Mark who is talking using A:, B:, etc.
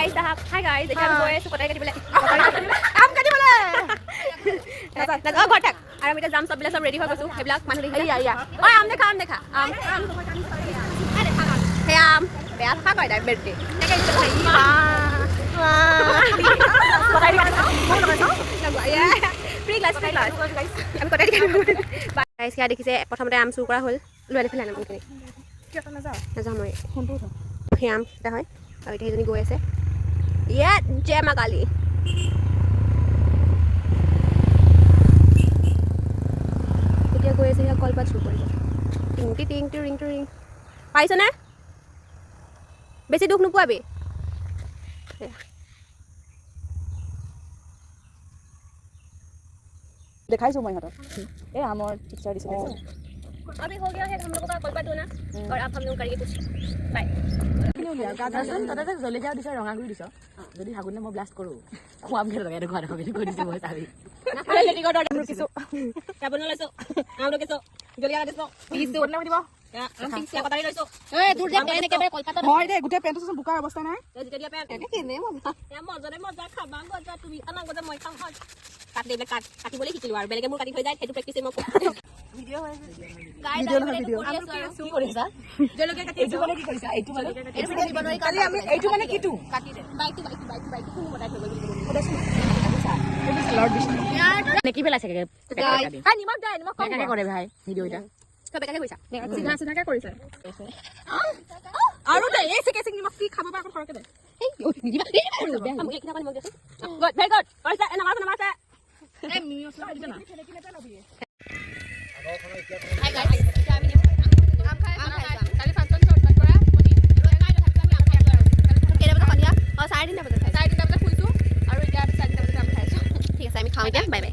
A: Hi sahab. Hi guys. Ekya boy asu kotai katibole.
B: আম কাটিবলে
A: Naza gotak. Ara mita jam sob bila sob ready hoy gosu. Heblak manu dekhi.
B: ইয়া
A: Oi am dekha. Am. Hey am. Beya tha koi dai birthday. Ekya isu thai.
B: কোথায় দিছা মই লগাইছো
A: Free class. আমি কোথায় দিছো guys কি দেখিছে প্ৰথমতে আম চুৰ কৰা হল লৈ আনি ফেলাই নামখিনি
B: কি এটা নাযাও
A: নাযাওঁ মই
B: ফোনটো উঠা
A: সেই আম এটা হয় আৰু এতিয়া সেইজনী গৈ আছে ইয়া জয় মা কালী এতিয়া গৈ আছে সেয়া কলপাত চুৰ কৰিব টিং পাইছনে বেছি দুখ নোপোৱাবি
B: দেখাইছো মই হাতত এই আমৰ পিকচাৰ দিছিলে
A: अभी हो गया है हम लोगों का कलपा दोना और अब हम लोग करेंगे कुछ बाय
B: গাদাসন তাতে জলকীয়া দিছ ৰঙাগুৰি দিছ যদি হাগুনে মই ব্লাষ্ট কৰো খুৱাম ঘৰ লগাই ঘৰ কবি কৰিছো মই চাবি
A: নাখালে লেটি গড অৰ্ডাৰ কিছো কাবন লৈছো আম লৈছো জলকীয়া দিছো পিছো
B: বদলা দিব
A: আম পিছ কটাৰি লৈছো এই দূৰ যে পেন একেবাৰে কলপাতত
B: হয় দে গুটে পেনটো চোন বুকাৰ অৱস্থা নাই
A: যেতিয়া পেন একে কেনে মজা খাবা গজা তুমি আনা গজা মই খাম হয় কাট দেলে কাটিবলৈ শিকিলো আৰু বেলেগে মোৰ কাটি হৈ যায় সেইটো প্ৰেক্টিছ মই ভিডিও হয় গাইজ ভিডিও কি কৰিছা জলকীয়া কাটি এইটো মানে কি কৰিছা এইটো মানে কালি আমি এইটো মানে কিটো কাটি দে বাইক কোন বটাই থৈ গলি
B: নেকি পেলাই থাকে
A: হাই নিমক দে নিমক কম
B: কৰে ভাই ভিডিও এটা
A: তো বেকাকে কৈছা
B: চিধা কৰিছে আৰু দে এই সেকে নিমক কি খাব বা সৰকে দে
A: এই নিদিবা আমি কিনা পানী মগ দেছো গুড ভেৰি গুড কৰিছা নামাছে এই মিউছ লাগি না হাই গাইজ আমি আম খাই কালি ফাংচন শৰ্ট কাট কৰা কেনে বজা সন্ধিয়া 3:30 বজাত শুইছো আৰু এতিয়া 4:30 বজাত আম খাইছো ঠিক আছে আমি খাওঁ এতিয়া বাই বাই